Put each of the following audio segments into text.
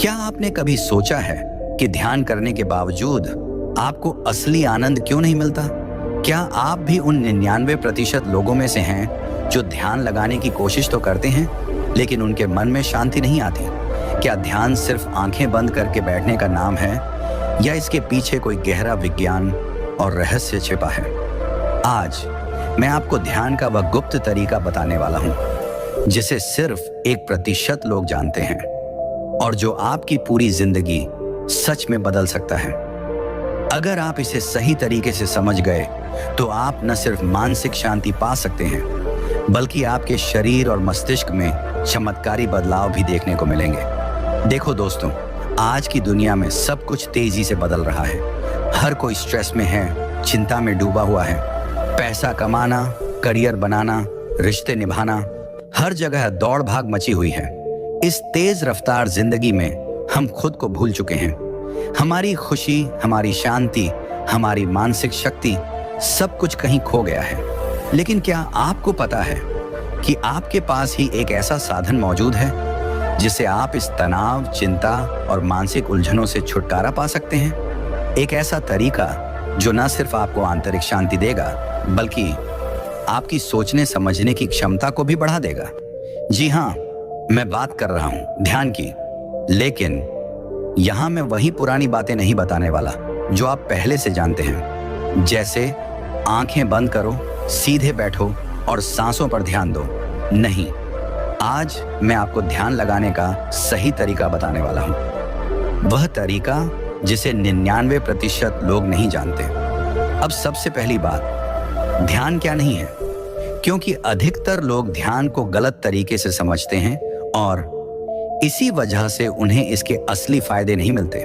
क्या आपने कभी सोचा है कि ध्यान करने के बावजूद आपको असली आनंद क्यों नहीं मिलता? क्या आप भी उन 99% लोगों में से हैं जो ध्यान लगाने की कोशिश तो करते हैं लेकिन उनके मन में शांति नहीं आती? क्या ध्यान सिर्फ आंखें बंद करके बैठने का नाम है या इसके पीछे कोई गहरा विज्ञान और रहस्य छिपा है? आज मैं आपको ध्यान का वह गुप्त तरीका बताने वाला हूं जिसे सिर्फ 1% लोग जानते हैं और जो आपकी पूरी जिंदगी सच में बदल सकता है। अगर आप इसे सही तरीके से समझ गए तो आप न सिर्फ मानसिक शांति पा सकते हैं बल्कि आपके शरीर और मस्तिष्क में चमत्कारी बदलाव भी देखने को मिलेंगे। देखो दोस्तों, आज की दुनिया में सब कुछ तेजी से बदल रहा है। हर कोई स्ट्रेस में है, चिंता में डूबा हुआ है। पैसा कमाना, करियर बनाना, रिश्ते निभाना, हर जगह दौड़ भाग मची हुई है। इस तेज रफ्तार जिंदगी में हम खुद को भूल चुके हैं। हमारी खुशी, हमारी शांति, हमारी मानसिक शक्ति, सब कुछ कहीं खो गया है। लेकिन क्या आपको पता है कि आपके पास ही एक ऐसा साधन मौजूद है जिससे आप इस तनाव, चिंता और मानसिक उलझनों से छुटकारा पा सकते हैं? एक ऐसा तरीका जो न सिर्फ आपको आंतरिक शांति देगा बल्कि आपकी सोचने समझने की क्षमता को भी बढ़ा देगा। जी हाँ, मैं बात कर रहा हूं ध्यान की। लेकिन यहां मैं वही पुरानी बातें नहीं बताने वाला जो आप पहले से जानते हैं, जैसे आंखें बंद करो, सीधे बैठो और सांसों पर ध्यान दो। नहीं, आज मैं आपको ध्यान लगाने का सही तरीका बताने वाला हूं, वह तरीका जिसे 99% लोग नहीं जानते। अब सबसे पहली बात, ध्यान क्या नहीं है? क्योंकि अधिकतर लोग ध्यान को गलत तरीके से समझते हैं और इसी वजह से उन्हें इसके असली फायदे नहीं मिलते।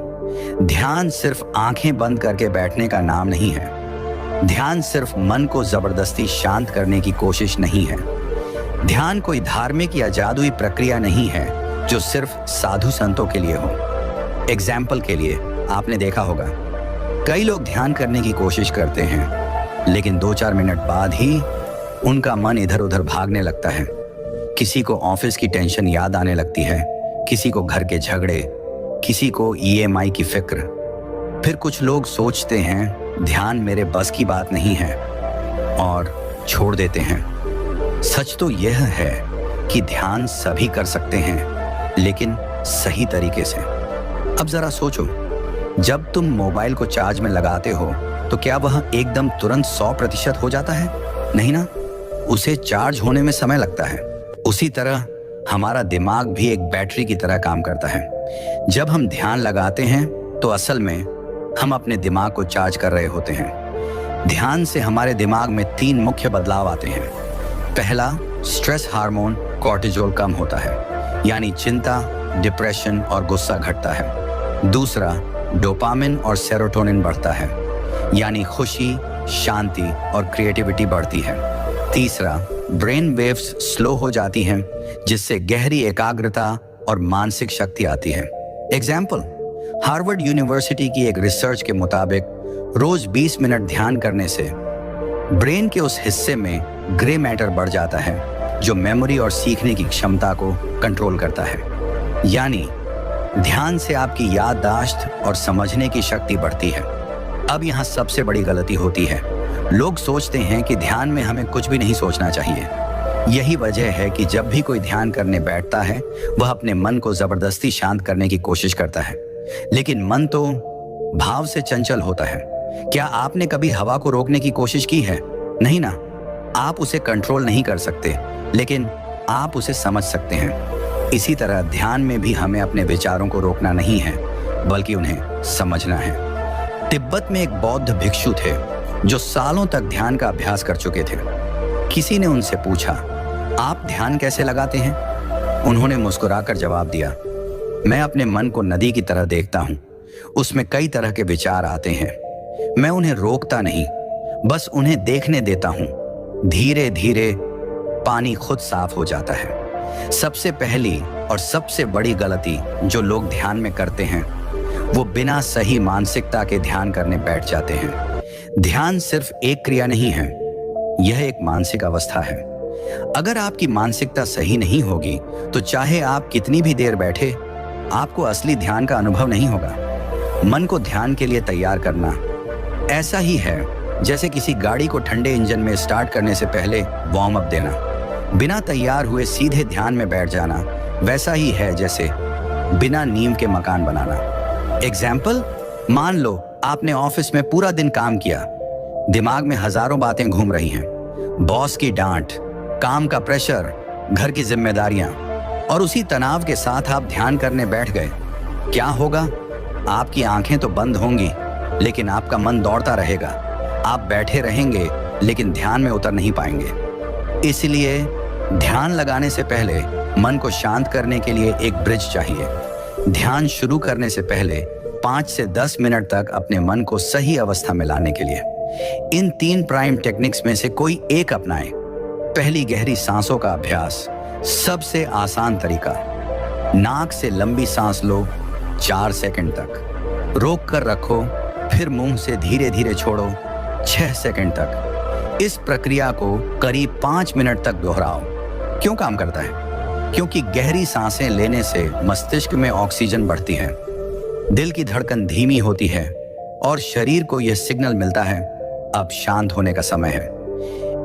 ध्यान सिर्फ आंखें बंद करके बैठने का नाम नहीं है। ध्यान सिर्फ मन को जबरदस्ती शांत करने की कोशिश नहीं है। ध्यान कोई धार्मिक या जादुई प्रक्रिया नहीं है जो सिर्फ साधु संतों के लिए हो। एग्जाम्पल के लिए आपने देखा होगा, कई लोग ध्यान करने की कोशिश करते हैं लेकिन 2-4 मिनट बाद ही उनका मन इधर उधर भागने लगता है। किसी को ऑफिस की टेंशन याद आने लगती है, किसी को घर के झगड़े, किसी को EMI की फिक्र। फिर कुछ लोग सोचते हैं ध्यान मेरे बस की बात नहीं है और छोड़ देते हैं। सच तो यह है कि ध्यान सभी कर सकते हैं लेकिन सही तरीके से। अब जरा सोचो, जब तुम मोबाइल को चार्ज में लगाते हो तो क्या वह एकदम तुरंत 100% हो जाता है? नहीं ना, उसे चार्ज होने में समय लगता है। उसी तरह हमारा दिमाग भी एक बैटरी की तरह काम करता है। जब हम ध्यान लगाते हैं तो असल में हम अपने दिमाग को चार्ज कर रहे होते हैं। ध्यान से हमारे दिमाग में 3 मुख्य बदलाव आते हैं। पहला, स्ट्रेस हार्मोन कॉर्टिजोल कम होता है, यानी चिंता, डिप्रेशन और गुस्सा घटता है। दूसरा, डोपामिन और सेरोटोनिन बढ़ता है, यानी खुशी, शांति और क्रिएटिविटी बढ़ती है। तीसरा, ब्रेन वेव्स स्लो हो जाती हैं जिससे गहरी एकाग्रता और मानसिक शक्ति आती है। एग्जाम्पल, हार्वर्ड यूनिवर्सिटी की एक रिसर्च के मुताबिक रोज 20 मिनट ध्यान करने से ब्रेन के उस हिस्से में ग्रे मैटर बढ़ जाता है जो मेमोरी और सीखने की क्षमता को कंट्रोल करता है। यानी ध्यान से आपकी याददाश्त और समझने की शक्ति बढ़ती है। अब यहाँ सबसे बड़ी गलती होती है, लोग सोचते हैं कि ध्यान में हमें कुछ भी नहीं सोचना चाहिए। यही वजह है कि जब भी कोई ध्यान करने बैठता है वह अपने मन को जबरदस्ती शांत करने की कोशिश करता है, लेकिन मन तो भाव से चंचल होता है। क्या आपने कभी हवा को रोकने की कोशिश की है? नहीं ना। आप उसे कंट्रोल नहीं कर सकते लेकिन आप उसे समझ सकते हैं। इसी तरह ध्यान में भी हमें अपने विचारों को रोकना नहीं है बल्कि उन्हें समझना है। तिब्बत में एक बौद्ध भिक्षु थे जो सालों तक ध्यान का अभ्यास कर चुके थे। किसी ने उनसे पूछा, आप ध्यान कैसे लगाते हैं? उन्होंने मुस्कुराकर जवाब दिया, मैं अपने मन को नदी की तरह देखता हूं। उसमें कई तरह के विचार आते हैं। मैं उन्हें रोकता नहीं, बस उन्हें देखने देता हूं। धीरे धीरे पानी खुद साफ हो जाता है। सबसे पहली और सबसे बड़ी गलती जो लोग ध्यान में करते हैं वो बिना सही मानसिकता के ध्यान करने बैठ जाते हैं। ध्यान सिर्फ एक क्रिया नहीं है, यह एक मानसिक अवस्था है। अगर आपकी मानसिकता सही नहीं होगी तो चाहे आप कितनी भी देर बैठे आपको असली ध्यान का अनुभव नहीं होगा। मन को ध्यान के लिए तैयार करना ऐसा ही है जैसे किसी गाड़ी को ठंडे इंजन में स्टार्ट करने से पहले वार्म अप देना। बिना तैयार हुए सीधे ध्यान में बैठ जाना वैसा ही है जैसे बिना नींव के मकान बनाना। एग्जाम्पल, मान लो आपने ऑफिस में पूरा दिन काम किया, दिमाग में हजारों बातें घूम रही हैं, बॉस की डांट, काम का प्रेशर, घर की जिम्मेदारियां, और उसी तनाव के साथ आप ध्यान करने बैठ गए। क्या होगा? आपकी आंखें तो बंद होंगी, लेकिन आपका मन दौड़ता रहेगा। आप बैठे रहेंगे लेकिन ध्यान में उतर नहीं पाएंगे। इसलिए ध्यान लगाने से पहले मन को शांत करने के लिए एक ब्रिज चाहिए। ध्यान शुरू करने से पहले 5 से 10 मिनट तक अपने मन को सही अवस्था में लाने के लिए इन 3 प्राइम टेक्निक्स में से कोई एक अपनाएं। पहली, गहरी सांसों का अभ्यास। सबसे आसान तरीका, नाक से लंबी सांस लो 4 सेकंड तक, रोक कर रखो, फिर मुंह से धीरे धीरे छोड़ो 6 सेकंड तक। इस प्रक्रिया को करीब 5 मिनट तक दोहराओ। क्यों काम करता है? क्योंकि गहरी सांसें लेने से मस्तिष्क में ऑक्सीजन बढ़ती है, दिल की धड़कन धीमी होती है और शरीर को यह सिग्नल मिलता है अब शांत होने का समय है।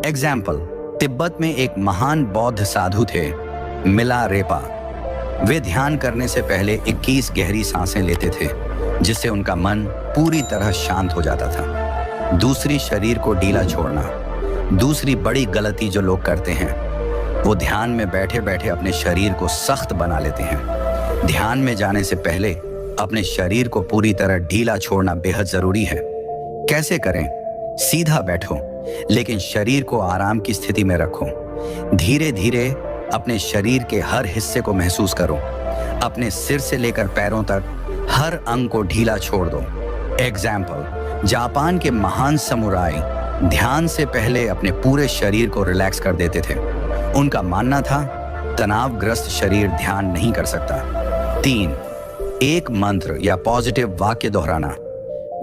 एग्जाम्पल, तिब्बत में एक महान बौद्ध साधु थे, मिलारेपा। वे ध्यान करने से पहले 21 गहरी सांसें लेते थे, जिससे उनका मन पूरी तरह शांत हो जाता था। दूसरी, शरीर को ढीला छोड़ना। दूसरी बड़ी गलती जो लोग करते हैं, वो ध्यान में बैठे बैठे अपने शरीर को सख्त बना लेते हैं। ध्यान में जाने से पहले अपने शरीर को पूरी तरह ढीला छोड़ना बेहद जरूरी है। कैसे करें? सीधा बैठो, लेकिन शरीर को आराम की स्थिति में रखो। धीरे धीरे अपने शरीर के हर हिस्से को महसूस करो। अपने सिर से लेकर पैरों तक हर अंग को ढीला छोड़ दो। एग्जाम्पल, जापान के महान समुराई ध्यान से पहले अपने पूरे शरीर को रिलैक्स कर देते थे। उनका मानना था तनावग्रस्त शरीर ध्यान नहीं कर सकता। 3, एक मंत्र या पॉजिटिव वाक्य दोहराना।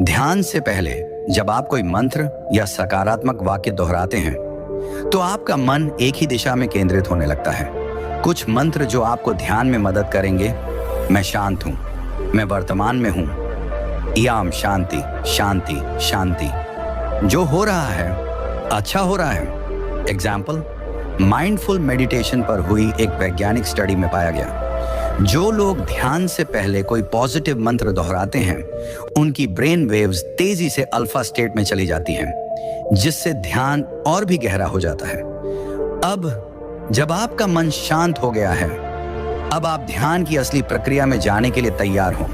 ध्यान से पहले जब आप कोई मंत्र या सकारात्मक वाक्य दोहराते हैं तो आपका मन एक ही दिशा में केंद्रित होने लगता है। कुछ मंत्र जो आपको ध्यान में मदद करेंगे: मैं शांत हूं, मैं वर्तमान में हूं, याम शांति शांति शांति, जो हो रहा है अच्छा हो रहा है। एग्जाम्पल, माइंडफुल मेडिटेशन पर हुई एक वैज्ञानिक स्टडी में पाया गया, जो लोग ध्यान से पहले कोई पॉजिटिव मंत्र दोहराते हैं, उनकी ब्रेन वेव्स तेजी से अल्फा स्टेट में चली जाती हैं, जिससे ध्यान और भी गहरा हो जाता है। अब जब आपका मन शांत हो गया है, अब आप ध्यान की असली प्रक्रिया में जाने के लिए तैयार हो।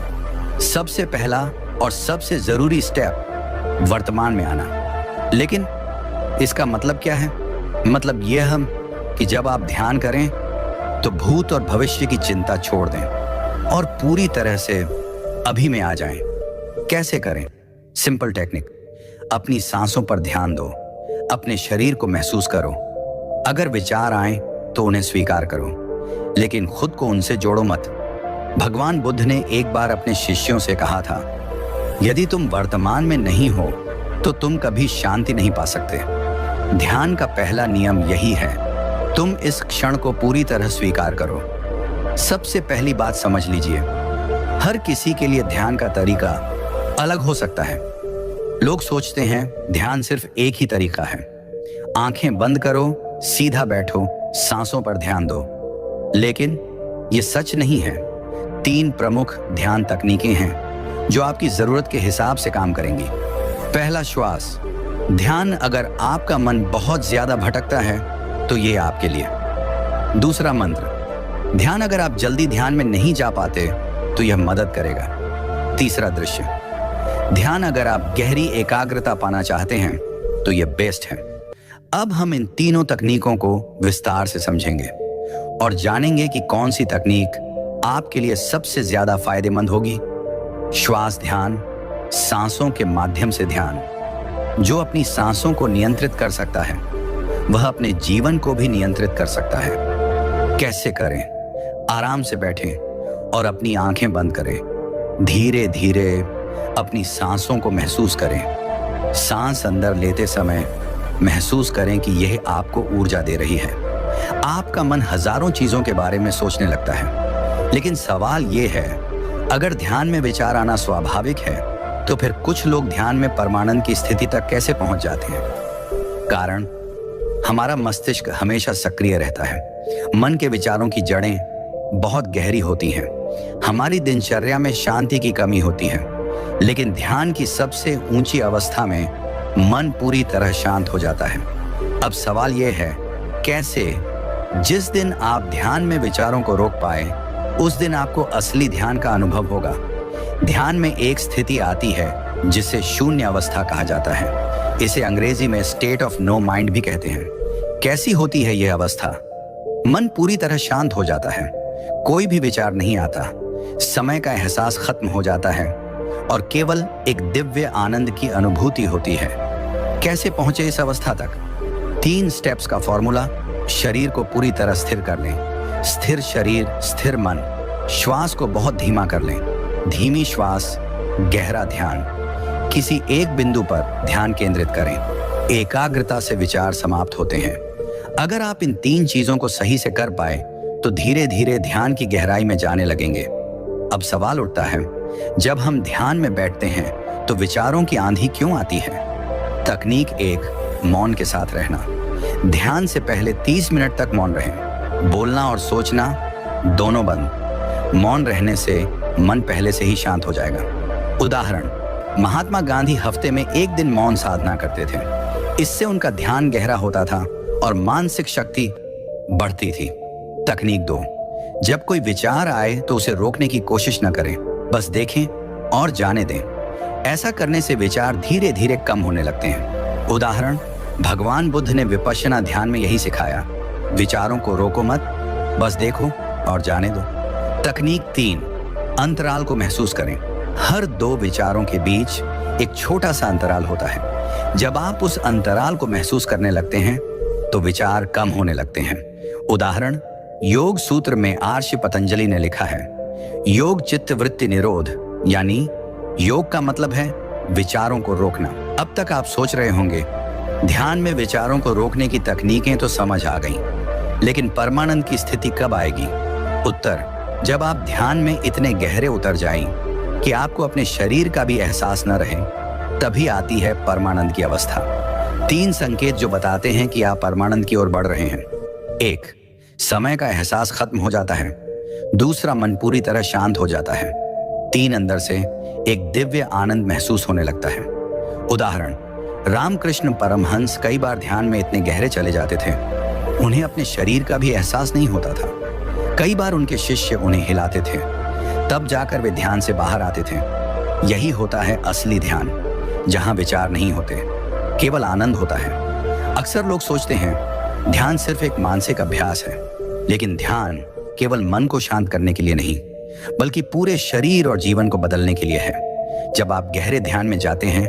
सबसे पहला और सबसे जरूरी स्टेप वर्तमान में आना। लेकिन इसका मतलब क्या है? मतलब यह हम कि जब आप ध्यान करें तो भूत और भविष्य की चिंता छोड़ दें और पूरी तरह से अभी में आ जाएं। कैसे करें? सिंपल टेक्निक, अपनी सांसों पर ध्यान दो, अपने शरीर को महसूस करो। अगर विचार आए तो उन्हें स्वीकार करो, लेकिन खुद को उनसे जोड़ो मत। भगवान बुद्ध ने एक बार अपने शिष्यों से कहा था, यदि तुम वर्तमान में नहीं हो तो तुम कभी शांति नहीं पा सकते। ध्यान का पहला नियम यही है, तुम इस क्षण को पूरी तरह स्वीकार करो। सबसे पहली बात समझ लीजिए, हर किसी के लिए ध्यान का तरीका अलग हो सकता है। लोग सोचते हैं ध्यान सिर्फ एक ही तरीका है। आंखें बंद करो, सीधा बैठो, सांसों पर ध्यान दो। लेकिन ये सच नहीं है। 3 प्रमुख ध्यान तकनीकें हैं जो आपकी जरूरत के हिसाब से काम करेंगी। पहला, श्वास ध्यान। अगर आपका मन बहुत ज्यादा भटकता है तो ये आपके लिए। दूसरा, मंत्र ध्यान। अगर आप जल्दी ध्यान में नहीं जा पाते तो यह मदद करेगा। तीसरा, दृश्य ध्यान। अगर आप गहरी एकाग्रता पाना चाहते हैं तो यह बेस्ट है। अब हम इन तीनों तकनीकों को विस्तार से समझेंगे और जानेंगे कि कौन सी तकनीक आपके लिए सबसे ज्यादा फायदेमंद होगी। श्वास ध्यान, सांसों के माध्यम से ध्यान। जो अपनी सांसों को नियंत्रित कर सकता है वह अपने जीवन को भी नियंत्रित कर सकता है। कैसे करें? आराम से बैठें और अपनी आंखें बंद करें। धीरे धीरे अपनी सांसों को महसूस करें। सांस अंदर लेते समय महसूस करें कि यह आपको ऊर्जा दे रही है। आपका मन हजारों चीजों के बारे में सोचने लगता है, लेकिन सवाल ये है, अगर ध्यान में विचार आना स्वाभाविक है तो फिर कुछ लोग ध्यान में परमानंद की स्थिति तक कैसे पहुंच जाते हैं? कारण, हमारा मस्तिष्क हमेशा सक्रिय रहता है। मन के विचारों की जड़ें बहुत गहरी होती हैं। हमारी दिनचर्या में शांति की कमी होती है, लेकिन ध्यान की सबसे ऊंची अवस्था में मन पूरी तरह शांत हो जाता है। अब सवाल यह है, कैसे? जिस दिन आप ध्यान में विचारों को रोक पाए, उस दिन आपको असली ध्यान का अनुभव होगा। ध्यान में एक स्थिति आती है जिसे शून्य अवस्था कहा जाता है। इसे अंग्रेजी में स्टेट ऑफ नो माइंड भी कहते हैं। कैसी होती है यह अवस्था? मन पूरी तरह शांत हो जाता है, कोई भी विचार नहीं आता, समय का एहसास खत्म हो जाता है और केवल एक दिव्य आनंद की अनुभूति होती है। कैसे पहुंचे इस अवस्था तक? 3 स्टेप्स का फॉर्मूला। शरीर को पूरी तरह स्थिर कर लें। स्थिर शरीर, स्थिर मन। श्वास को बहुत धीमा कर लें। धीमी श्वास, गहरा ध्यान। किसी एक बिंदु पर ध्यान केंद्रित करें। एकाग्रता से विचार समाप्त होते हैं। अगर आप इन 3 चीजों को सही से कर पाए तो धीरे धीरे ध्यान की गहराई में जाने लगेंगे। अब सवाल उठता है, जब हम ध्यान में बैठते हैं तो विचारों की आंधी क्यों आती है? तकनीक 1, मौन के साथ रहना। ध्यान से पहले 30 मिनट तक मौन रहें। बोलना और सोचना दोनों बंद। मौन रहने से मन पहले से ही शांत हो जाएगा। उदाहरण, महात्मा गांधी हफ्ते में 1 दिन मौन साधना करते थे। इससे उनका ध्यान गहरा होता था और मानसिक शक्ति बढ़ती थी। तकनीक 2, जब कोई विचार आए तो उसे रोकने की कोशिश न करें, बस देखें और जाने दें। ऐसा करने से विचार धीरे धीरे कम होने लगते हैं। उदाहरण, भगवान बुद्ध ने विपश्यना ध्यान में यही सिखाया, विचारों को रोको मत, बस देखो और जाने दो। तकनीक 3, अंतराल को महसूस करें। हर 2 विचारों के बीच एक छोटा सा अंतराल होता है। जब आप उस अंतराल को महसूस करने लगते हैं तो विचार कम होने लगते हैं। उदाहरण, योग सूत्र में आर्षि पतंजलि ने लिखा है, योग चित्त वृत्ति निरोध, यानी योग का मतलब है विचारों को रोकना। अब तक आप सोच रहे होंगे, ध्यान में विचारों को रोकने की तकनीकें तो समझ आ गईं, लेकिन परमानंद की स्थिति कब आएगी? उत्तर, जब आप ध्यान में इतने गहरे उतर जाएं कि आपको अपने शरीर का भी एहसास न रहे, तभी आती है परमानंद की अवस्था। 3 संकेत जो बताते हैं कि आप परमानंद की ओर बढ़ रहे हैं। 1, समय का एहसास खत्म हो जाता है। 2, मन पूरी तरह शांत हो जाता है। 3, अंदर से एक दिव्य आनंद महसूस होने लगता है। उदाहरण, रामकृष्ण परमहंस कई बार ध्यान में इतने गहरे चले जाते थे, उन्हें अपने शरीर का भी एहसास नहीं होता था। कई बार उनके शिष्य उन्हें हिलाते थे, तब जाकर वे ध्यान से बाहर आते थे। यही होता है असली ध्यान, जहां विचार नहीं होते, केवल आनंद होता है। अक्सर लोग सोचते हैं ध्यान सिर्फ एक मानसिक अभ्यास है, लेकिन ध्यान केवल मन को शांत करने के लिए नहीं, बल्कि पूरे शरीर और जीवन को बदलने के लिए है। जब आप गहरे ध्यान में जाते हैं,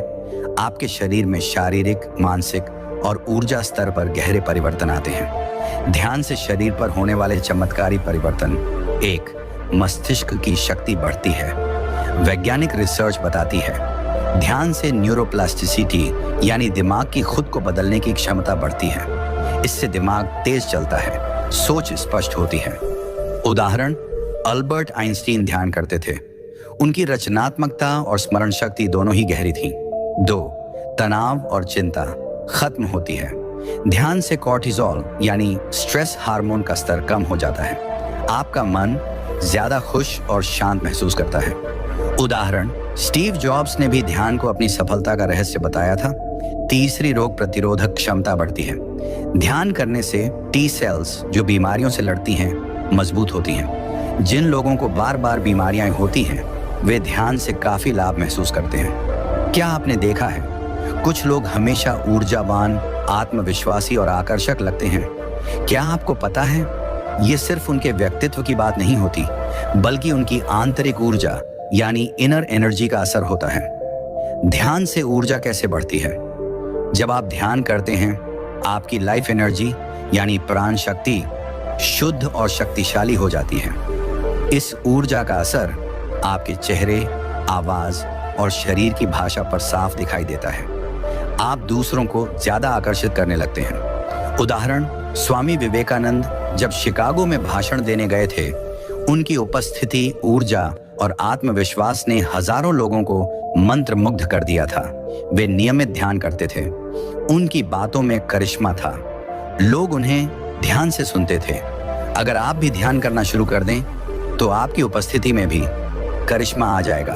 आपके शरीर में शारीरिक, मानसिक और ऊर्जा स्तर पर गहरे परिवर्तन आते हैं। ध्यान से शरीर पर होने वाले चमत्कारी परिवर्तन। 1, मस्तिष्क की शक्ति बढ़ती है। वैज्ञानिक रिसर्च बताती है, ध्यान से न्यूरोप्लास्टिसिटी यानी दिमाग की खुद को बदलने की क्षमता बढ़ती है। इससे दिमाग तेज चलता है, सोच स्पष्ट होती है। उदाहरण, अल्बर्ट आइंस्टीन ध्यान करते थे। उनकी रचनात्मकता और स्मरण शक्ति दोनों ही गहरी थी। 2, तनाव और चिंता खत्म होती है। ध्यान से कॉर्टिसोल यानी स्ट्रेस हार्मोन का स्तर कम हो जाता है। आपका मन ज्यादा खुश और शांत महसूस करता है। उदाहरण, स्टीव जॉब्स ने भी ध्यान को अपनी सफलता का रहस्य बताया था। 3, रोग प्रतिरोधक क्षमता बढ़ती है। ध्यान करने से टी सेल्स जो बीमारियों से लड़ती हैं मजबूत होती हैं। जिन लोगों को बार बार बीमारियां होती हैं, वे ध्यान से काफी लाभ महसूस करते हैं। क्या आपने देखा है, कुछ लोग हमेशा ऊर्जावान, आत्मविश्वासी और आकर्षक लगते हैं। क्या आपको पता है, ये सिर्फ उनके व्यक्तित्व की बात नहीं होती, बल्कि उनकी आंतरिक ऊर्जा यानी इनर एनर्जी का असर होता है। ध्यान से ऊर्जा कैसे बढ़ती है? जब आप ध्यान करते हैं, आपकी लाइफ एनर्जी यानी प्राण शक्ति शुद्ध और शक्तिशाली हो जाती है। इस ऊर्जा का असर आपके चेहरे, आवाज और शरीर की भाषा पर साफ दिखाई देता है। आप दूसरों को ज्यादा आकर्षित करने लगते हैं। उदाहरण, स्वामी विवेकानंद जब शिकागो में भाषण देने गए थे, उनकी उपस्थिति, ऊर्जा और आत्मविश्वास ने हजारों लोगों को मंत्रमुग्ध कर दिया था। वे नियमित ध्यान करते थे, उनकी बातों में करिश्मा था, लोग उन्हें ध्यान से सुनते थे। अगर आप भी ध्यान करना शुरू कर दें तो आपकी उपस्थिति में भी करिश्मा आ जाएगा।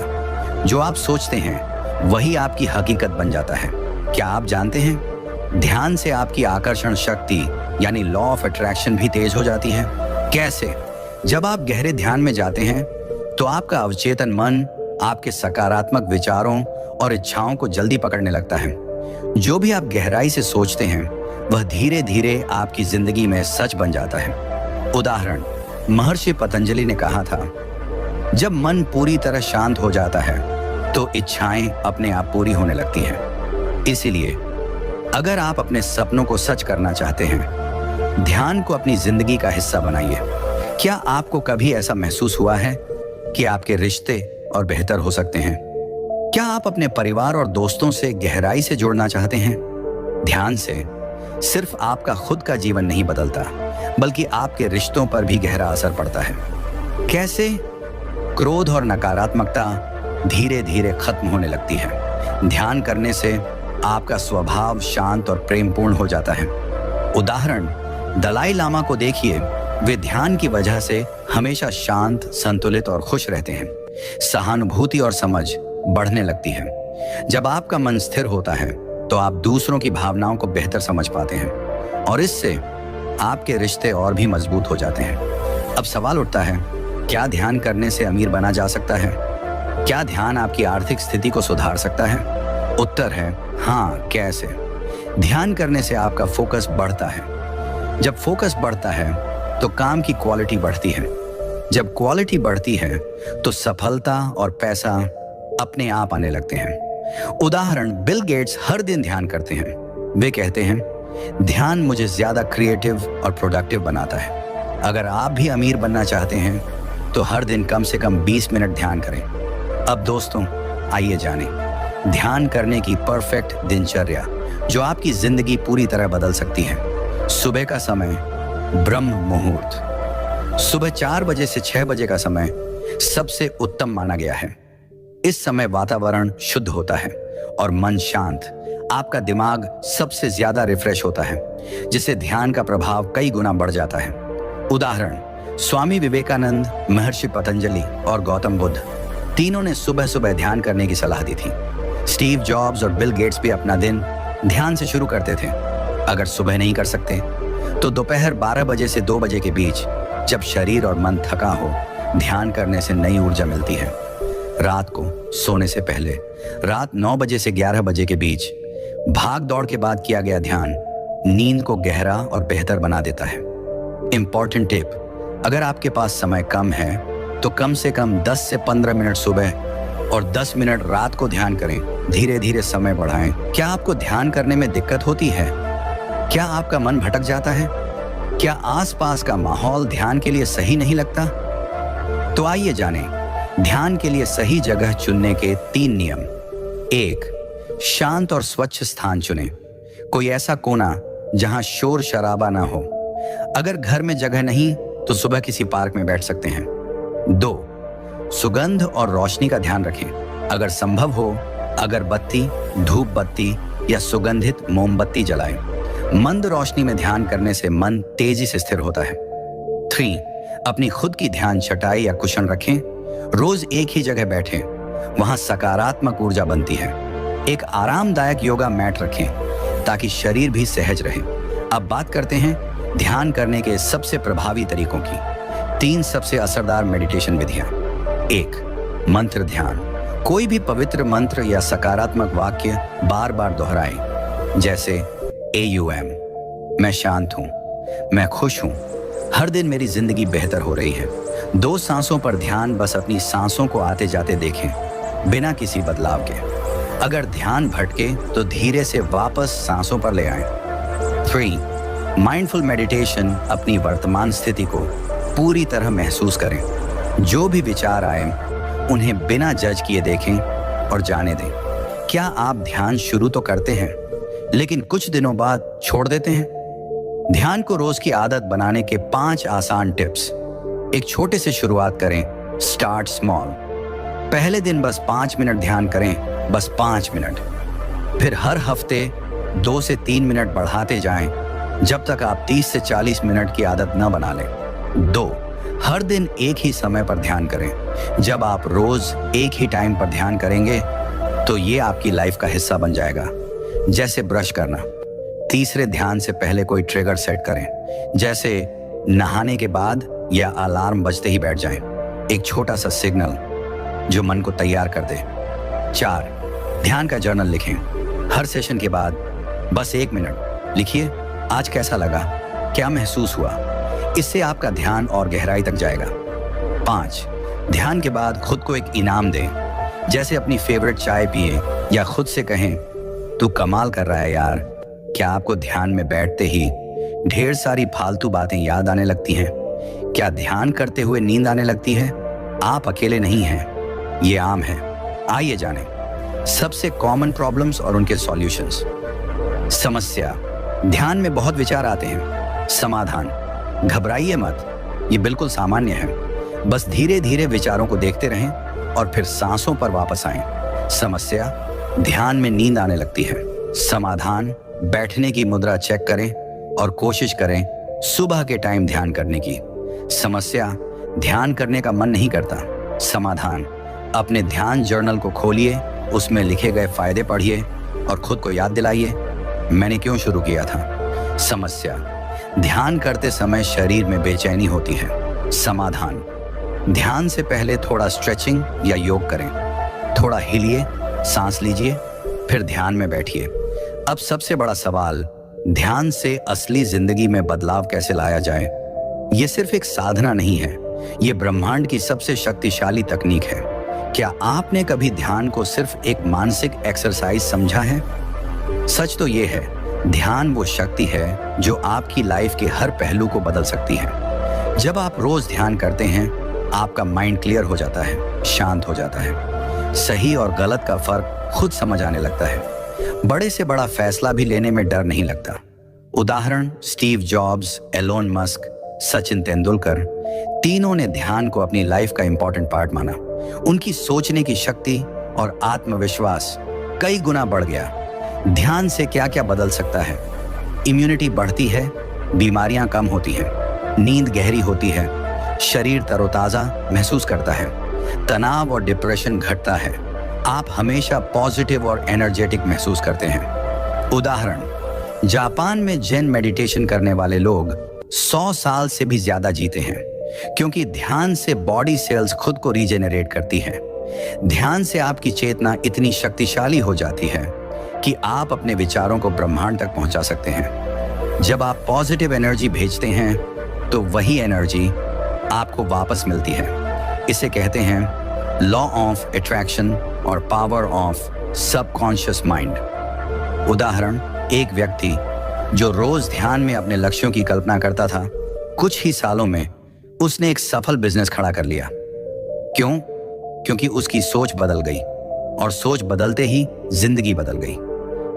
जो आप सोचते हैं वही आपकी हकीकत बन जाता है। क्या आप जानते हैं, ध्यान से आपकी आकर्षण शक्ति यानी लॉ ऑफ अट्रैक्शन भी तेज हो जाती है। कैसे? जब आप गहरे ध्यान में जाते हैं तो आपका अवचेतन मन आपके सकारात्मक विचारों और इच्छाओं को जल्दी पकड़ने लगता है। जो भी आप गहराई से सोचते हैं वह धीरे धीरे आपकी जिंदगी में सच बन जाता है। उदाहरण, महर्षि पतंजलि ने कहा था, जब मन पूरी तरह शांत हो जाता है तो इच्छाएं अपने आप पूरी होने लगती हैं। इसीलिए अगर आप अपने सपनों को सच करना चाहते हैं, ध्यान को अपनी जिंदगी का हिस्सा बनाइए। क्या आपको कभी ऐसा महसूस हुआ है कि आपके रिश्ते और बेहतर हो सकते हैं? क्या आप अपने परिवार और दोस्तों से गहराई से जुड़ना चाहते हैं? ध्यान से सिर्फ आपका खुद का जीवन नहीं बदलता, बल्कि आपके रिश्तों पर भी गहरा असर पड़ता है। कैसे? क्रोध और नकारात्मकता धीरे धीरे खत्म होने लगती है। ध्यान करने से आपका स्वभाव शांत और प्रेमपूर्ण हो जाता है। उदाहरण, दलाई लामा को देखिए, वे ध्यान की वजह से हमेशा शांत, संतुलित और खुश रहते हैं। सहानुभूति और समझ बढ़ने लगती है। जब आपका मन स्थिर होता है तो आप दूसरों की भावनाओं को बेहतर समझ पाते हैं और इससे आपके रिश्ते और भी मजबूत हो जाते हैं। अब सवाल उठता है, क्या ध्यान करने से अमीर बना जा सकता है? क्या ध्यान आपकी आर्थिक स्थिति को सुधार सकता है? उत्तर है हाँ। कैसे? ध्यान करने से आपका फोकस बढ़ता है। जब फोकस बढ़ता है तो काम की क्वालिटी बढ़ती है। जब क्वालिटी बढ़ती है तो सफलता और पैसा अपने आप आने लगते हैं। उदाहरण, बिल गेट्स हर दिन ध्यान करते हैं। वे कहते हैं, ध्यान मुझे ज्यादा क्रिएटिव और प्रोडक्टिव बनाता है। अगर आप भी अमीर बनना चाहते हैं तो हर दिन कम से कम 20 मिनट ध्यान करें। अब दोस्तों, आइए जानें ध्यान करने की परफेक्ट दिनचर्या जो आपकी जिंदगी पूरी तरह बदल सकती है। सुबह का समय, ब्रह्म मुहूर्त। सुबह 4 बजे से 6 बजे का समय सबसे उत्तम माना गया है। इस समय वातावरण शुद्ध होता है और मन शांत। आपका दिमाग सबसे ज्यादा रिफ्रेश होता है, जिससे ध्यान का प्रभाव कई गुना बढ़ जाता है। उदाहरण, स्वामी विवेकानंद, महर्षि पतंजलि और गौतम बुद्ध तीनों ने सुबह सुबह ध्यान करने की सलाह दी थी। स्टीव जॉब्स और बिल गेट्स भी अपना दिन ध्यान से शुरू करते थे। अगर सुबह नहीं कर सकते तो दोपहर 12 बजे से 2 बजे के बीच, जब शरीर और मन थका हो, ध्यान करने से नई ऊर्जा मिलती है। रात को सोने से पहले, रात 9 बजे से 11 बजे के बीच भाग दौड़ के बाद किया गया ध्यान नींद को गहरा और बेहतर बना देता है। इंपॉर्टेंट टिप, अगर आपके पास समय कम है तो कम से कम 10 से 15 मिनट सुबह और 10 मिनट रात को ध्यान करें। धीरे धीरे समय बढ़ाएं। क्या आपको ध्यान करने में दिक्कत होती है? क्या आपका मन भटक जाता है? क्या आसपास का माहौल ध्यान के लिए सही नहीं लगता? तो आइए जानें ध्यान के लिए सही जगह चुनने के 3 नियम। 1. शांत और स्वच्छ स्थान चुनें। कोई ऐसा कोना जहां शोर शराबा ना हो। अगर घर में जगह नहीं तो सुबह किसी पार्क में बैठ सकते हैं। 2. सुगंध और रोशनी का ध्यान रखें। अगर संभव हो, अगरबत्ती, धूप बत्ती या सुगंधित मोमबत्ती जलाएं। मंद रोशनी में ध्यान करने से मन तेजी से स्थिर होता है। 3. अपनी खुद की ध्यान चटाई या कुशन रखें। रोज एक ही जगह बैठें, वहां सकारात्मक ऊर्जा बनती है। एक आरामदायक योगा मैट रखें ताकि शरीर भी सहज रहे। अब बात करते हैं ध्यान करने के सबसे प्रभावी तरीकों की। 3 सबसे असरदार मेडिटेशन विधियां। 1. मंत्र ध्यान। कोई भी पवित्र मंत्र या सकारात्मक वाक्य बार बार दोहराएं, जैसे AUM, मैं शांत हूं, मैं खुश हूं, हर दिन मेरी जिंदगी बेहतर हो रही है। 2 सांसों पर ध्यान, बस अपनी सांसों को आते जाते देखें, बिना किसी बदलाव के। अगर ध्यान भटके तो धीरे से वापस सांसों पर ले आएं। 3. Mindful meditation. अपनी वर्तमान स्थिति को पूरी तरह महसूस करें। जो भी विचार आए उन्हें बिना जज किए देखें और जाने दें। क्या आप ध्यान शुरू तो करते हैं लेकिन कुछ दिनों बाद छोड़ देते हैं? ध्यान को रोज की आदत बनाने के 5 आसान टिप्स। एक छोटे से शुरुआत करें, स्टार्ट स्मॉल। पहले दिन बस 5 मिनट ध्यान करें, बस 5 मिनट। फिर हर हफ्ते 2 से 3 मिनट बढ़ाते जाएं, जब तक आप 30 से 40 मिनट की आदत न बना लें। 2, हर दिन एक ही समय पर ध्यान करें। जब आप रोज एक ही टाइम पर ध्यान करेंगे तो ये आपकी लाइफ का हिस्सा बन जाएगा, जैसे ब्रश करना। तीसरे, ध्यान से पहले कोई ट्रिगर सेट करें, जैसे नहाने के बाद या अलार्म बजते ही बैठ जाएं। एक छोटा सा सिग्नल जो मन को तैयार कर दे। 4, ध्यान का जर्नल लिखें। हर सेशन के बाद बस 1 मिनट लिखिए, आज कैसा लगा, क्या महसूस हुआ। इससे आपका ध्यान और गहराई तक जाएगा। 5, ध्यान के बाद खुद को एक इनाम दें, जैसे अपनी फेवरेट चाय पिए या खुद से कहें, तू कमाल कर रहा है यार। क्या आपको ध्यान में बैठते ही ढेर सारी फालतू बातें याद आने लगती हैं? क्या ध्यान करते हुए नींद आने लगती है? आप अकेले नहीं हैं, ये आम है। आइए जानें सबसे कॉमन प्रॉब्लम्स और उनके सॉल्यूशंस। समस्या, ध्यान में बहुत विचार आते हैं। समाधान, घबराइए मत, ये बिल्कुल सामान्य है। बस धीरे धीरे विचारों को देखते रहें और फिर सांसों पर वापस आएं। समस्या, ध्यान में नींद आने लगती है। समाधान, बैठने की मुद्रा चेक करें और कोशिश करें सुबह के टाइम ध्यान करने की। समस्या, ध्यान करने का मन नहीं करता। समाधान, अपने ध्यान जर्नल को खोलिए, उसमें लिखे गए फायदे पढ़िए और खुद को याद दिलाइए, मैंने क्यों शुरू किया था। समस्या, ध्यान करते समय शरीर में बेचैनी होती है। समाधान, ध्यान से पहले थोड़ा स्ट्रेचिंग या योग करें। थोड़ा हिलिए, सांस लीजिए, फिर ध्यान में बैठिए। अब सबसे बड़ा सवाल, ध्यान से असली जिंदगी में बदलाव कैसे लाया जाए। ये सिर्फ एक साधना नहीं है, ये ब्रह्मांड की सबसे शक्तिशाली तकनीक है। क्या आपने कभी ध्यान को सिर्फ एक मानसिक एक्सरसाइज समझा है? सच तो ये है, ध्यान वो शक्ति है जो आपकी लाइफ के हर पहलू को बदल सकती है। जब आप रोज ध्यान करते हैं, आपका माइंड क्लियर हो जाता है, शांत हो जाता है, सही और गलत का फर्क खुद समझ आने लगता है। बड़े से बड़ा फैसला भी लेने में डर नहीं लगता। उदाहरण, Steve Jobs, Elon Musk, Sachin Tendulkar, तीनों ने ध्यान को अपनी लाइफ का इंपॉर्टेंट पार्ट माना। उनकी सोचने की शक्ति और आत्मविश्वास कई गुना बढ़ गया। ध्यान से क्या क्या बदल सकता है? इम्यूनिटी बढ़ती है, बीमारियां कम होती हैं, नींद गहरी होती है, शरीर तरोताजा महसूस करता है, तनाव और डिप्रेशन घटता है, आप हमेशा पॉजिटिव और एनर्जेटिक महसूस करते हैं। उदाहरण, जापान में जेन मेडिटेशन करने वाले लोग 100 साल से भी ज्यादा जीते हैं, क्योंकि ध्यान से बॉडी सेल्स खुद को रीजेनरेट करती है। ध्यान से आपकी चेतना इतनी शक्तिशाली हो जाती है कि आप अपने विचारों को ब्रह्मांड तक पहुंचा सकते हैं। जब आप पॉजिटिव एनर्जी भेजते हैं तो वही एनर्जी आपको वापस मिलती है। इसे कहते हैं लॉ ऑफ अट्रैक्शन और पावर ऑफ सबकॉन्शियस माइंड। उदाहरण, एक व्यक्ति जो रोज ध्यान में अपने लक्ष्यों की कल्पना करता था, कुछ ही सालों में उसने एक सफल बिजनेस खड़ा कर लिया। क्यों? क्योंकि उसकी सोच बदल गई, और सोच बदलते ही जिंदगी बदल गई।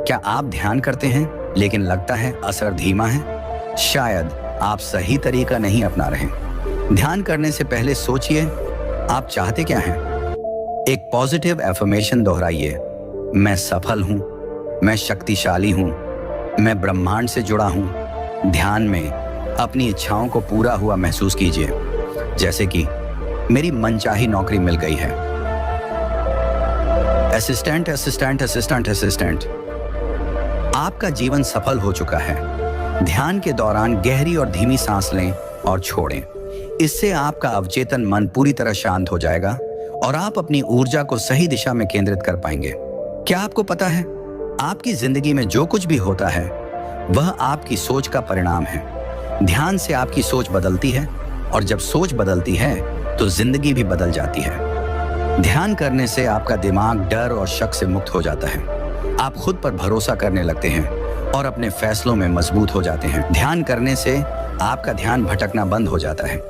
क्या आप ध्यान करते हैं लेकिन लगता है असर धीमा है? शायद आप सही तरीका नहीं अपना रहे। ध्यान करने से पहले सोचिए, आप चाहते क्या हैं? एक पॉजिटिव एफर्मेशन दोहराइए, मैं सफल हूं, मैं शक्तिशाली हूं, मैं ब्रह्मांड से जुड़ा हूं। ध्यान में अपनी इच्छाओं को पूरा हुआ महसूस कीजिए, जैसे कि मेरी मनचाही नौकरी मिल गई है। असिस्टेंट असिस्टेंट असिस्टेंट असिस्टेंट, आपका जीवन सफल हो चुका है। ध्यान के दौरान गहरी और धीमी सांस लें और छोड़ें। इससे आपका अवचेतन मन पूरी तरह शांत हो जाएगा और आप अपनी ऊर्जा को सही दिशा में केंद्रित कर पाएंगे। क्या आपको पता है, आपकी जिंदगी में जो कुछ भी होता है वह आपकी सोच का परिणाम है। ध्यान से आपकी सोच बदलती है, और जब सोच बदलती है तो जिंदगी भी बदल जाती है। ध्यान करने से आपका दिमाग डर और शक से मुक्त हो जाता है। आप खुद पर भरोसा करने लगते हैं और अपने फैसलों में मजबूत हो जाते हैं। ध्यान करने से आपका ध्यान भटकना बंद हो जाता है।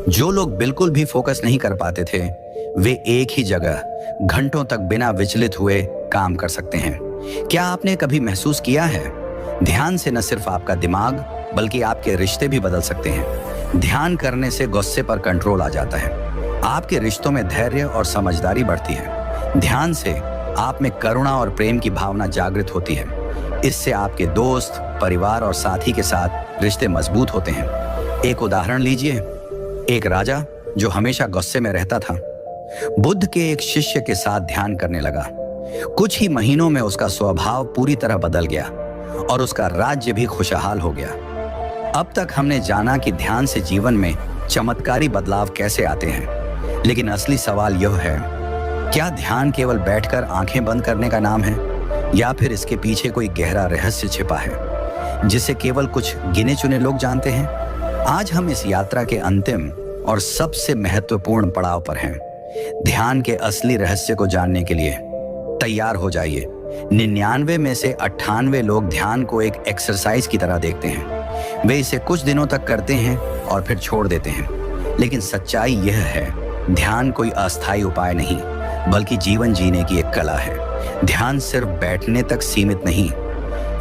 जो लोग बिल्कुल भी फोकस नहीं कर पाते थे, वे एक ही जगह घंटों तक बिना विचलित हुए काम कर सकते हैं। क्या आपने कभी महसूस किया है, ध्यान से न सिर्फ आपका दिमाग बल्कि आपके रिश्ते भी बदल सकते हैं। ध्यान करने से गुस्से पर कंट्रोल आ जाता है, आपके रिश्तों में धैर्य और समझदारी बढ़ती है। ध्यान से आप में करुणा और प्रेम की भावना जागृत होती है। इससे आपके दोस्त, परिवार और साथी के साथ रिश्ते मजबूत होते हैं। एक उदाहरण लीजिए, एक राजा जो हमेशा गुस्से में रहता था, बुद्ध के एक शिष्य के साथ ध्यान करने लगा। कुछ ही महीनों में उसका स्वभाव पूरी तरह बदल गया और उसका राज्य भी खुशहाल हो गया। अब तक हमने जाना कि ध्यान से जीवन में चमत्कारी बदलाव कैसे आते हैं, लेकिन असली सवाल यह है, क्या ध्यान केवल बैठकर आंखें बंद करने का नाम है, या फिर इसके पीछे कोई गहरा रहस्य छिपा है जिसे केवल कुछ गिने चुने लोग जानते हैं? आज हम इस यात्रा के अंतिम और सबसे महत्वपूर्ण पड़ाव पर हैं। ध्यान के असली रहस्य को जानने के लिए तैयार हो जाइए। 99 में से 98 लोग ध्यान को एक एक्सरसाइज की तरह देखते हैं। वे इसे कुछ दिनों तक करते हैं और फिर छोड़ देते हैं। लेकिन सच्चाई यह है, ध्यान कोई अस्थायी उपाय नहीं, बल्कि जीवन जीने की एक कला है। ध्यान सिर्फ बैठने तक सीमित नहीं,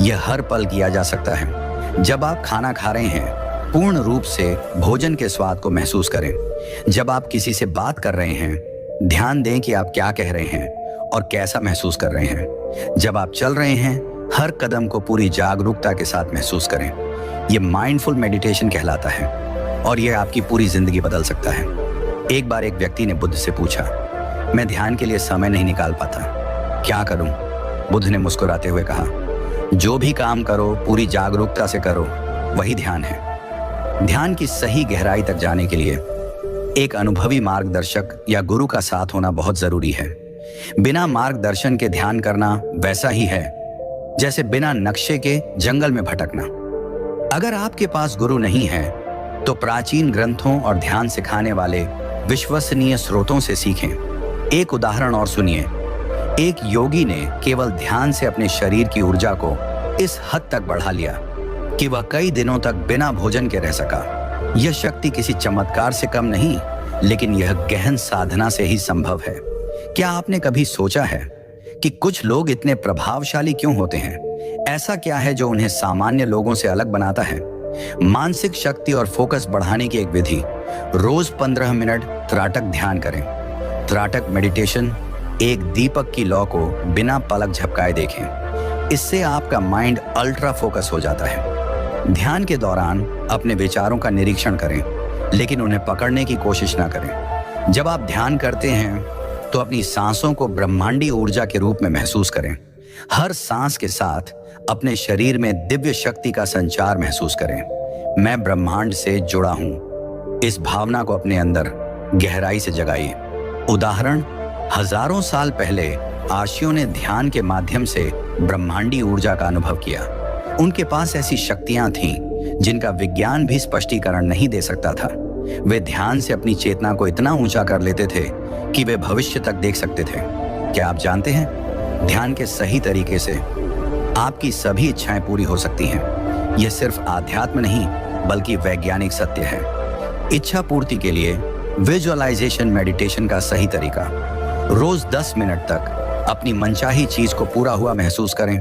यह हर पल किया जा सकता है। जब आप खाना खा रहे हैं, पूर्ण रूप से भोजन के स्वाद को महसूस करें। जब आप किसी से बात कर रहे हैं, ध्यान दें कि आप क्या कह रहे हैं और कैसा महसूस कर रहे हैं। जब आप चल रहे हैं, हर कदम को पूरी जागरूकता के साथ महसूस करें। यह माइंडफुल मेडिटेशन कहलाता है और यह आपकी पूरी जिंदगी बदल सकता है। एक बार एक व्यक्ति ने बुद्ध से पूछा, मैं ध्यान के लिए समय नहीं निकाल पाता, क्या करूं? बुद्ध ने मुस्कुराते हुए कहा, जो भी काम करो पूरी जागरूकता से करो, वही ध्यान है। ध्यान की सही गहराई तक जाने के लिए एक अनुभवी मार्गदर्शक या गुरु का साथ होना बहुत जरूरी है। बिना मार्गदर्शन के ध्यान करना वैसा ही है जैसे बिना नक्शे के जंगल में भटकना। अगर आपके पास गुरु नहीं है तो प्राचीन ग्रंथों और ध्यान सिखाने वाले विश्वसनीय स्रोतों से सीखें। एक उदाहरण और सुनिए। एक योगी ने केवल ध्यान से अपने शरीर की ऊर्जा को इस हद तक बढ़ा लिया कि वह कई दिनों तक बिना भोजन के रह सका। यह शक्ति किसी चमत्कार से कम नहीं, लेकिन यह गहन साधना से ही संभव है। क्या आपने कभी सोचा है कि कुछ लोग इतने प्रभावशाली क्यों होते हैं? ऐसा क्या है जो उन्हें सामान्य लोगों से अलग बनाता है? मानसिक शक्ति और फोकस बढ़ाने की एक विधि, रोज 15 मिनट त्राटक ध्यान करें। त्राटक मेडिटेशन एक दीपक की लौ को बिना पलक झपकाए देखें। इससे आपका माइंड अल्ट्रा फोकस हो जाता है। ध्यान के दौरान अपने विचारों का निरीक्षण करें, लेकिन उन्हें पकड़ने की कोशिश ना करें। जब आप ध्यान करते हैं तो अपनी सांसों को ब्रह्मांडी ऊर्जा के रूप में महसूस करें। हर सांस के साथ अपने शरीर में दिव्य शक्ति का संचार महसूस करें। मैं ब्रह्मांड से जुड़ा हूं। इस भावना को अपने अंदर गहराई से जगाइए। उदाहरण, हजारों साल पहले आर्षियों ने ध्यान के माध्यम से ब्रह्मांडी ऊर्जा का अनुभव किया। उनके पास ऐसी शक्तियां थीं जिनका विज्ञान भी स्पष्टीकरण नहीं दे सकता था। वे ध्यान से अपनी चेतना को इतना ऊंचा कर लेते थे कि वे भविष्य तक देख सकते थे। क्या आप जानते हैं, ध्यान के सही तरीके से आपकी सभी इच्छाएं पूरी हो सकती हैं। यह सिर्फ आध्यात्म नहीं, बल्कि वैज्ञानिक सत्य है। इच्छा पूर्ति के लिए विजुअलाइजेशन मेडिटेशन का सही तरीका, रोज 10 मिनट तक अपनी मनचाही चीज को पूरा हुआ महसूस करें।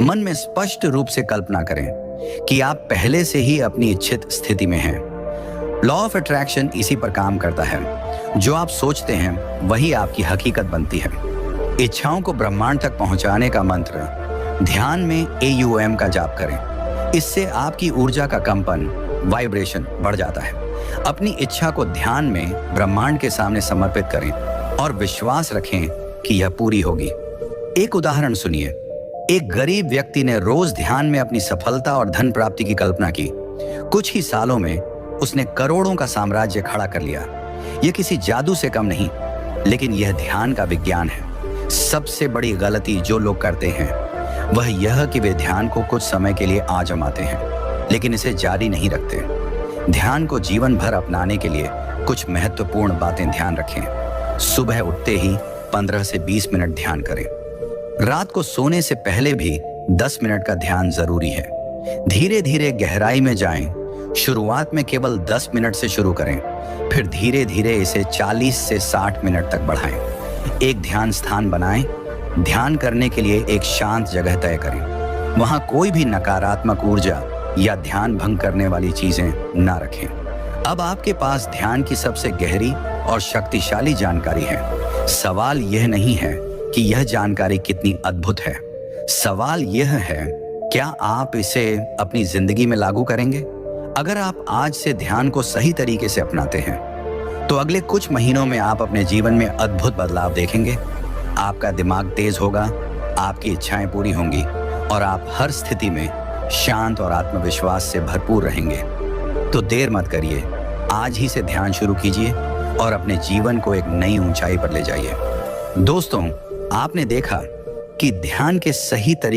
मन में स्पष्ट रूप से कल्पना करें कि आप पहले से ही अपनी इच्छित स्थिति में हैं। लॉ ऑफ अट्रैक्शन इसी पर काम करता है। जो आप सोचते हैं वही आपकी हकीकत बनती है। इच्छाओं को ब्रह्मांड तक पहुंचाने का मंत्र, ध्यान में AUM का जाप करें। इससे आपकी ऊर्जा का कंपन, वाइब्रेशन बढ़ जाता है। अपनी इच्छा को ध्यान में ब्रह्मांड के सामने समर्पित करें और विश्वास रखें कि यह पूरी होगी। एक उदाहरण सुनिए। एक गरीब व्यक्ति ने रोज ध्यान में अपनी सफलता और धन प्राप्ति की कल्पना की। कुछ ही सालों में उसने करोड़ों का साम्राज्य खड़ा कर लिया। यह किसी जादू से कम नहीं, लेकिन यह ध्यान का विज्ञान है। सबसे बड़ी गलती जो लोग करते हैं वह यह कि वे ध्यान को कुछ समय के लिए आजमाते हैं, लेकिन इसे जारी नहीं रखते। ध्यान को जीवन भर अपनाने के लिए कुछ महत्वपूर्ण बातें ध्यान रखें। सुबह उठते ही 15 से 20 मिनट ध्यान करें। रात को सोने से पहले भी 10 मिनट का ध्यान जरूरी है। धीरे धीरे गहराई में जाएं। शुरुआत में केवल 10 मिनट से शुरू करें, फिर धीरे धीरे इसे 40 से 60 मिनट तक बढ़ाएं। एक ध्यान स्थान बनाएं। ध्यान करने के लिए एक शांत जगह तय करें। वहां कोई भी नकारात्मक ऊर्जा या ध्यान भंग करने वाली चीजें ना रखें। अब आपके पास ध्यान की सबसे गहरी और शक्तिशाली जानकारी है। सवाल यह नहीं है कि यह जानकारी कितनी अद्भुत है, सवाल यह है क्या आप इसे अपनी जिंदगी में लागू करेंगे। अगर आप आज से ध्यान को सही तरीके से अपनाते हैं तो अगले कुछ महीनों में आप अपने जीवन में अद्भुत बदलाव देखेंगे। आपका दिमाग तेज होगा, आपकी इच्छाएं पूरी होंगी और आप हर स्थिति में शांत और आत्मविश्वास से भरपूर रहेंगे। तो देर मत करिए, आज ही से ध्यान शुरू कीजिए और अपने जीवन को एक नई ऊंचाई पर ले जाइए। दोस्तों, आपने देखा कि ध्यान के सही तरीके